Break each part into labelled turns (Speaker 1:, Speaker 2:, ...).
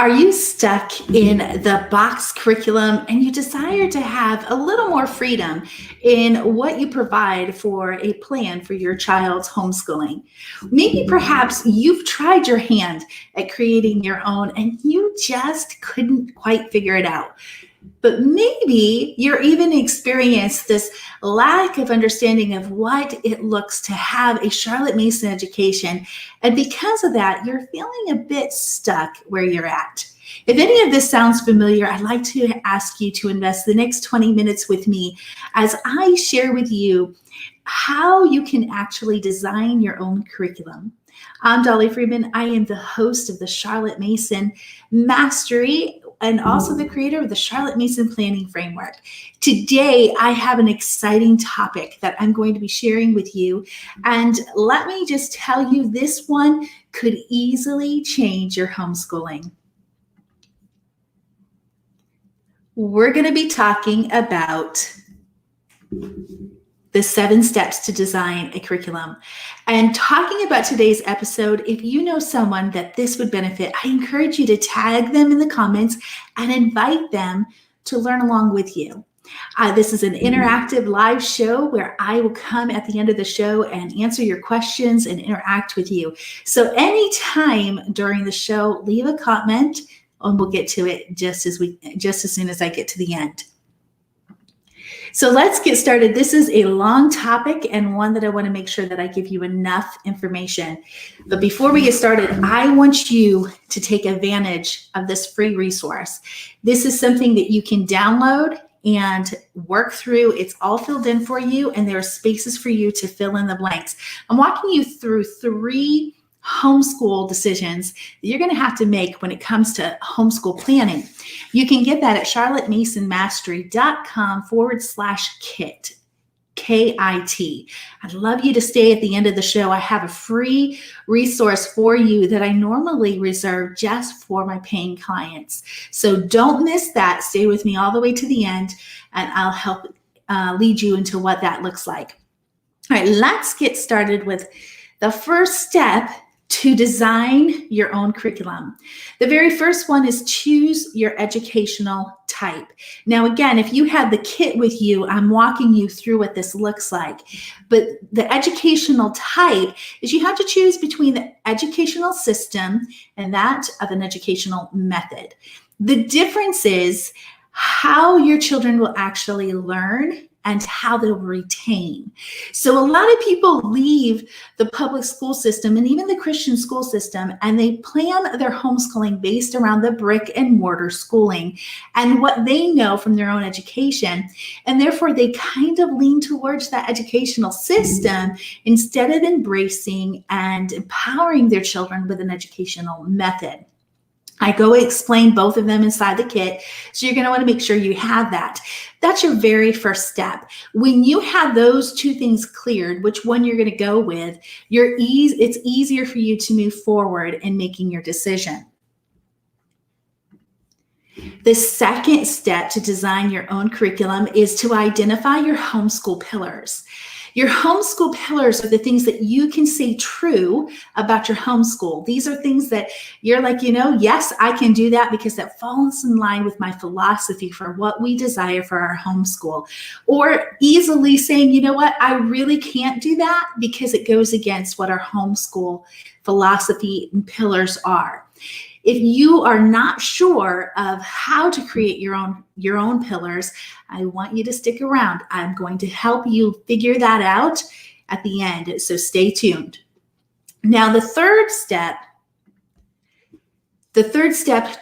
Speaker 1: Are you stuck in the box curriculum and you desire to have a little more freedom in what you provide for a plan for your child's homeschooling? Maybe perhaps you've tried your hand at creating your own and you just couldn't quite figure it out. But maybe you're even experienced this lack of understanding of what it looks to have a Charlotte Mason education. And because of that, you're feeling a bit stuck where you're at. If any of this sounds familiar, I'd like to ask you to invest the next 20 minutes with me as I share with you how you can actually design your own curriculum. I'm Dollie Freeman. I am the host of the Charlotte Mason Mastery and also the creator of the Charlotte Mason Planning Framework. Today, I have an exciting topic that I'm going to be sharing with you. And let me just tell you, this one could easily change your homeschooling. We're going to be talking about the 7 steps to design a curriculum. And talking about today's episode, if you know someone that this would benefit, I encourage you to tag them in the comments and invite them to learn along with you. This is an interactive live show where I will come at the end of the show and answer your questions and interact with you. So anytime during the show, leave a comment and we'll get to it just as soon as I get to the end. So let's get started. This is a long topic and one that I want to make sure that I give you enough information. But before we get started, I want you to take advantage of this free resource. This is something that you can download and work through. It's all filled in for you, and there are spaces for you to fill in the blanks. I'm walking you through 3 homeschool decisions that you're going to have to make when it comes to homeschool planning. You can get that at charlottemasonmastery.com/kit. KIT. I'd love you to stay at the end of the show. I have a free resource for you that I normally reserve just for my paying clients. So don't miss that. Stay with me all the way to the end, and I'll help lead you into what that looks like. All right, let's get started with the first step to design your own curriculum. The very first one is choose your educational type. Now, again, if you have the kit with you, I'm walking you through what this looks like. But the educational type is you have to choose between the educational system and that of an educational method. The difference is how your children will actually learn and how they'll retain. So a lot of people leave the public school system and even the Christian school system, and they plan their homeschooling based around the brick and mortar schooling and what they know from their own education. And therefore they kind of lean towards that educational system instead of embracing and empowering their children with an educational method. I go explain both of them inside the kit, so you're going to want to make sure you have that. That's your very first step. When you have those 2 things cleared, which one you're going to go with, it's easier for you to move forward in making your decision. The second step to design your own curriculum is to identify your homeschool pillars. Your homeschool pillars are the things that you can say true about your homeschool. These are things that you're like, yes, I can do that because that falls in line with my philosophy for what we desire for our homeschool. Or easily saying, you know what, I really can't do that because it goes against what our homeschool philosophy and pillars are. If you are not sure of how to create your own pillars, I want you to stick around. I'm going to help you figure that out at the end, so stay tuned. Now, the third step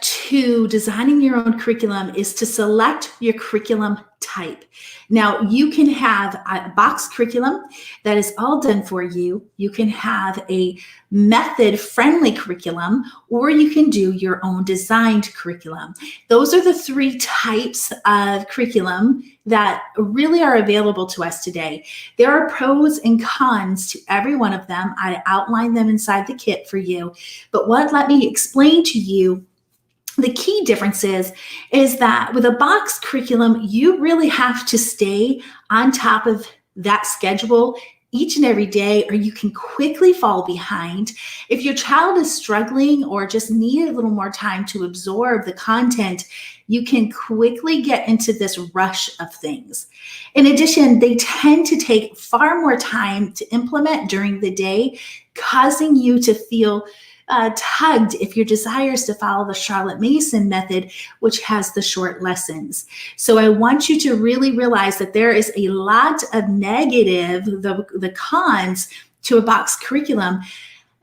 Speaker 1: to designing your own curriculum is to select your curriculum type. Now, you can have a box curriculum that is all done for you. You can have a method-friendly curriculum, or you can do your own designed curriculum. Those are the 3 types of curriculum that really are available to us today. There are pros and cons to every one of them. I outline them inside the kit for you. But let me explain to you the key difference is that with a box curriculum, you really have to stay on top of that schedule each and every day, or you can quickly fall behind. If your child is struggling or just need a little more time to absorb the content, you can quickly get into this rush of things. In addition, they tend to take far more time to implement during the day, causing you to feel tugged if your desire is to follow the Charlotte Mason method, which has the short lessons. So I want you to really realize that there is a lot of negative, the cons to a box curriculum.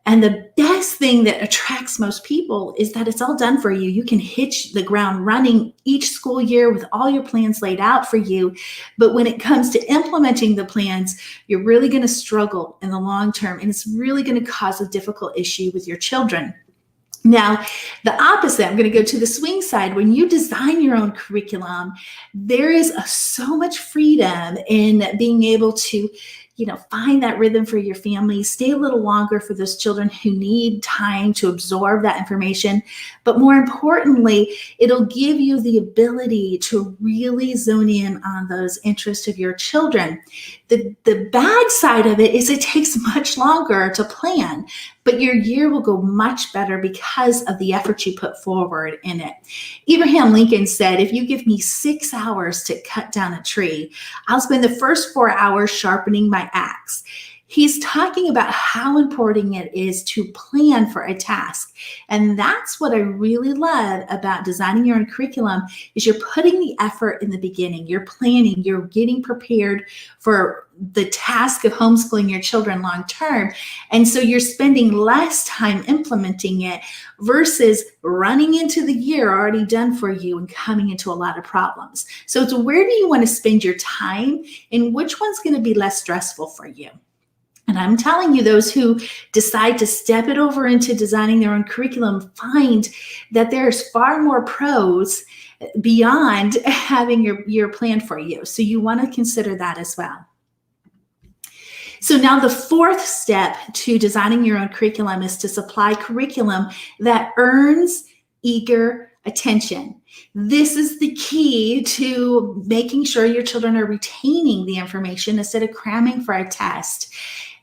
Speaker 1: And the best thing that attracts most people is that it's all done for you. You can hit the ground running each school year with all your plans laid out for you. But when it comes to implementing the plans, you're really going to struggle in the long term, and it's really going to cause a difficult issue with your children. Now, the opposite, I'm going to go to the swing side. When you design your own curriculum, there is so much freedom in being able to find that rhythm for your family, stay a little longer for those children who need time to absorb that information. But more importantly, it'll give you the ability to really zone in on those interests of your children. The bad side of it is it takes much longer to plan, but your year will go much better because of the effort you put forward in it. Abraham Lincoln said, if you give me 6 hours to cut down a tree, I'll spend the first 4 hours sharpening my axe. He's talking about how important it is to plan for a task. And that's what I really love about designing your own curriculum is you're putting the effort in the beginning. You're planning, you're getting prepared for the task of homeschooling your children long term. And so you're spending less time implementing it versus running into the year already done for you and coming into a lot of problems. So it's where do you want to spend your time and which one's going to be less stressful for you? And I'm telling you, those who decide to step it over into designing their own curriculum find that there's far more pros beyond having your plan for you. So you want to consider that as well. So now the fourth step to designing your own curriculum is to supply curriculum that earns eager attention. This is the key to making sure your children are retaining the information instead of cramming for a test.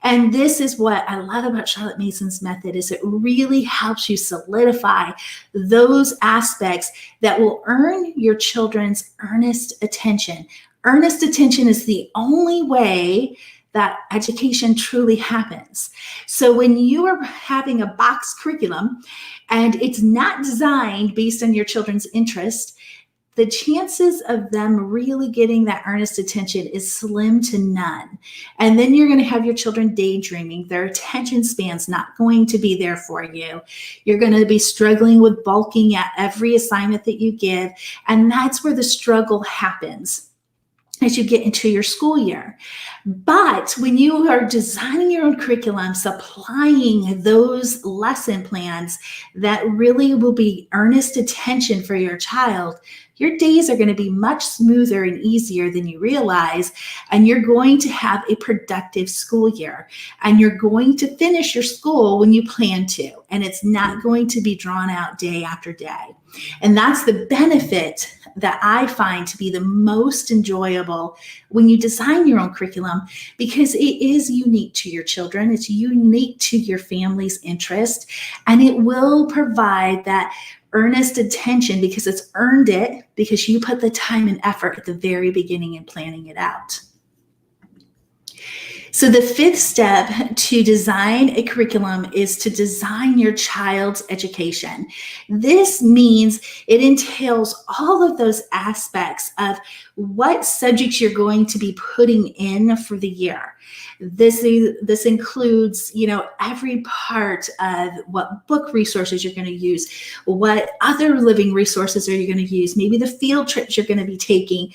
Speaker 1: And this is what I love about Charlotte Mason's method is it really helps you solidify those aspects that will earn your children's earnest attention. Earnest attention is the only way that education truly happens. So when you are having a box curriculum and it's not designed based on your children's interest, the chances of them really getting that earnest attention is slim to none. And then you're going to have your children daydreaming. Their attention span's not going to be there for you. You're going to be struggling with bulking at every assignment that you give. And that's where the struggle happens as you get into your school year. But when you are designing your own curriculum, supplying those lesson plans that really will be earnest attention for your child, your days are going to be much smoother and easier than you realize, and you're going to have a productive school year, and you're going to finish your school when you plan to, and it's not going to be drawn out day after day. And that's the benefit that I find to be the most enjoyable when you design your own curriculum, because it is unique to your children. It's unique to your family's interest, and it will provide that earnest attention because it's earned it because you put the time and effort at the very beginning in planning it out. So the fifth step to design a curriculum is to design your child's education. This means it entails all of those aspects of what subjects you're going to be putting in for the year. This includes, every part of what book resources you're going to use, what other living resources are you going to use, maybe the field trips you're going to be taking,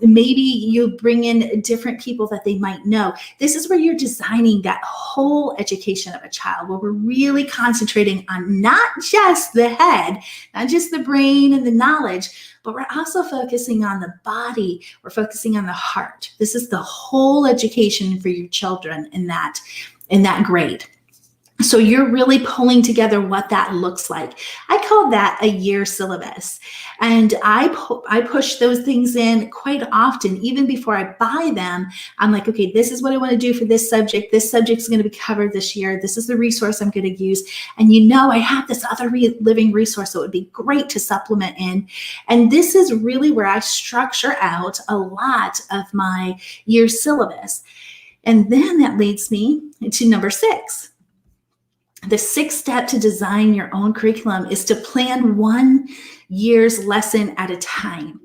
Speaker 1: maybe you bring in different people that they might know. This is where you're designing that whole education of a child, where we're really concentrating on not just the head, not just the brain and the knowledge, but we're also focusing on the body. We're focusing on the heart. This is the whole education for your children in that grade. So you're really pulling together what that looks like. I call that a year syllabus. And I push those things in quite often, even before I buy them. I'm like, okay, this is what I want to do for this subject. This subject is going to be covered this year. This is the resource I'm going to use. And I have this other living resource that would be great to supplement in. And this is really where I structure out a lot of my year syllabus. And then that leads me to number 6. The 6th step to design your own curriculum is to plan 1 year's lesson at a time.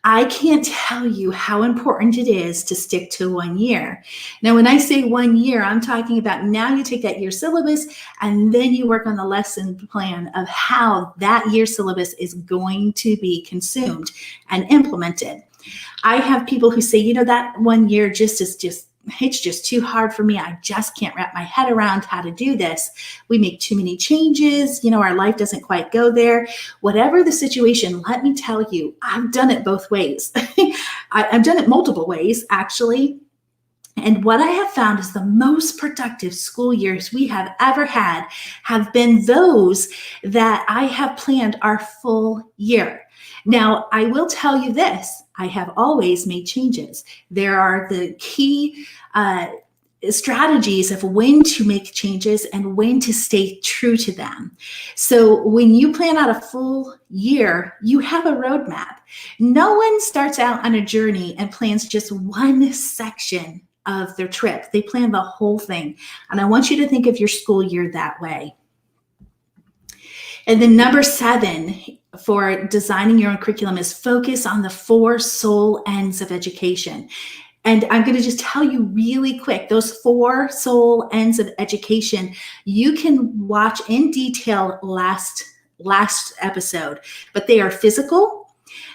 Speaker 1: I can't tell you how important it is to stick to 1 year. Now, when I say 1 year, I'm talking about now you take that year syllabus and then you work on the lesson plan of how that year syllabus is going to be consumed and implemented. I have people who say, that 1 year it's just too hard for me. I just can't wrap my head around how to do this. We make too many changes. Our life doesn't quite go there. Whatever the situation, let me tell you, I've done it both ways. I've done it multiple ways, actually. And what I have found is the most productive school years we have ever had have been those that I have planned our full year. Now, I will tell you this, I have always made changes. There are the key strategies of when to make changes and when to stay true to them. So when you plan out a full year, you have a roadmap. No one starts out on a journey and plans just one section of their trip. They plan the whole thing. And I want you to think of your school year that way. And then number 7 for designing your own curriculum is focus on the 4 sole ends of education. And I'm going to just tell you really quick, those 4 sole ends of education, you can watch in detail last episode, but they are physical,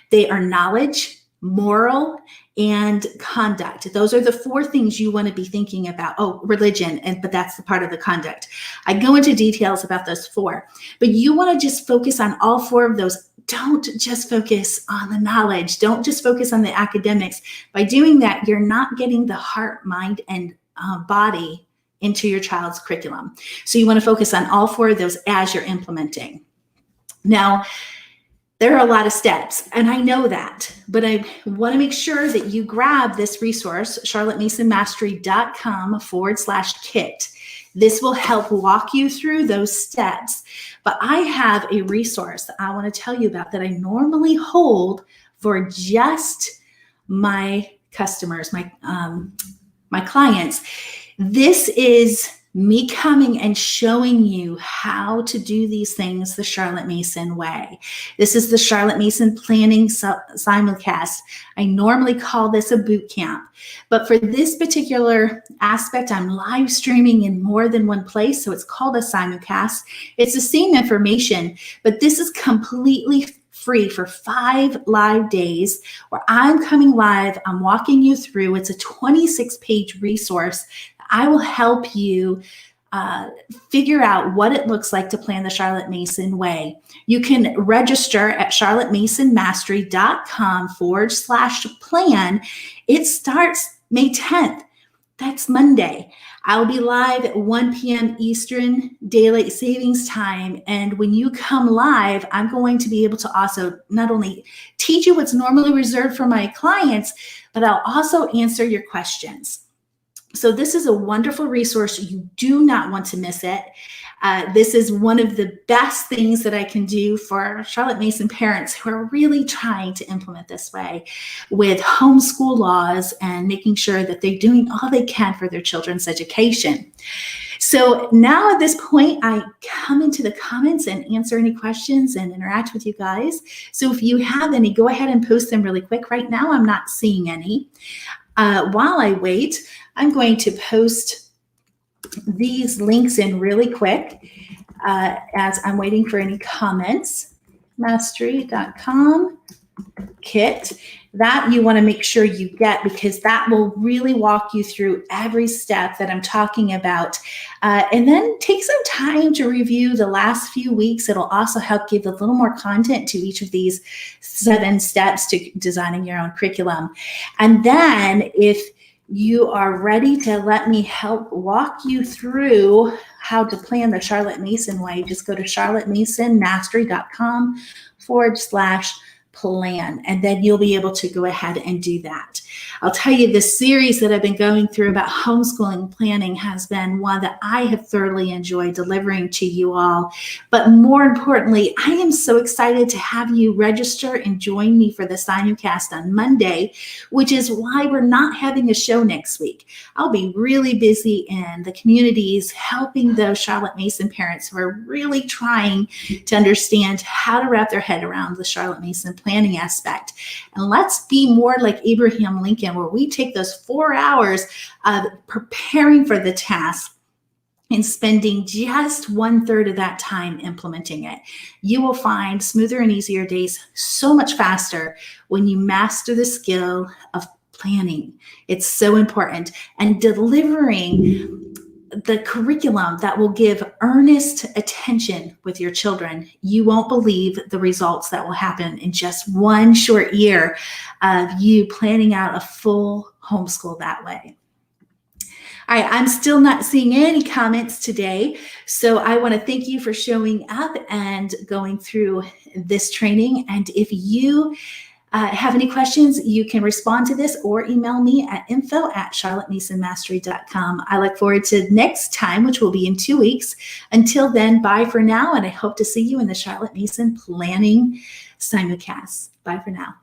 Speaker 1: they are knowledge, moral, and conduct. Those are the 4 things you want to be thinking about. Oh, religion, but that's the part of the conduct. I go into details about those 4, but you want to just focus on all 4 of those. Don't just focus on the knowledge. Don't just focus on the academics. By doing that, you're not getting the heart, mind, and body into your child's curriculum. So you want to focus on all 4 of those as you're implementing. Now, there are a lot of steps, and I know that, but I want to make sure that you grab this resource, charlottemasonmastery.com/kit. This will help walk you through those steps. But I have a resource that I want to tell you about that I normally hold for just my customers, my clients. This is me coming and showing you how to do these things the Charlotte Mason way. This is the Charlotte Mason Planning Simulcast. I normally call this a boot camp, but for this particular aspect, I'm live streaming in more than one place, so it's called a simulcast. It's the same information, but this is completely free for 5 live days where I'm coming live, I'm walking you through. It's a 26-page resource. I will help you figure out what it looks like to plan the Charlotte Mason way. You can register at charlottemasonmastery.com/plan. It starts May 10th. That's Monday. I'll be live at 1 p.m. Eastern Daylight Savings Time. And when you come live, I'm going to be able to also not only teach you what's normally reserved for my clients, but I'll also answer your questions. So this is a wonderful resource. You do not want to miss it. This is one of the best things that I can do for Charlotte Mason parents who are really trying to implement this way with homeschool laws and making sure that they're doing all they can for their children's education. So now at this point, I come into the comments and answer any questions and interact with you guys. So if you have any, go ahead and post them really quick. Right now, I'm not seeing any. While I wait, I'm going to post these links in really quick as I'm waiting for any comments. Mastery.com kit. That you want to make sure you get because that will really walk you through every step that I'm talking about. And then take some time to review the last few weeks. It'll also help give a little more content to each of these 7 steps to designing your own curriculum. And then if you are ready to let me help walk you through how to plan the Charlotte Mason way, just go to charlottemasonmastery.com/plan, and then you'll be able to go ahead and do that. I'll tell you, this series that I've been going through about homeschooling planning has been one that I have thoroughly enjoyed delivering to you all. But more importantly, I am so excited to have you register and join me for the simulcast on Monday, which is why we're not having a show next week. I'll be really busy in the communities helping those Charlotte Mason parents who are really trying to understand how to wrap their head around the Charlotte Mason planning aspect. And let's be more like Abraham Lincoln, where we take those 4 hours of preparing for the task and spending just 1/3 of that time implementing it. You will find smoother and easier days so much faster when you master the skill of planning. It's so important. And delivering the curriculum that will give earnest attention with your children. You won't believe the results that will happen in just one short year of you planning out a full homeschool that way. All right, I'm still not seeing any comments today, so I want to thank you for showing up and going through this training. And if you have any questions, you can respond to this or email me at info@charlottemasonmastery.com. I look forward to next time, which will be in 2 weeks. Until then, bye for now, and I hope to see you in the Charlotte Mason Planning simulcast. Bye for now.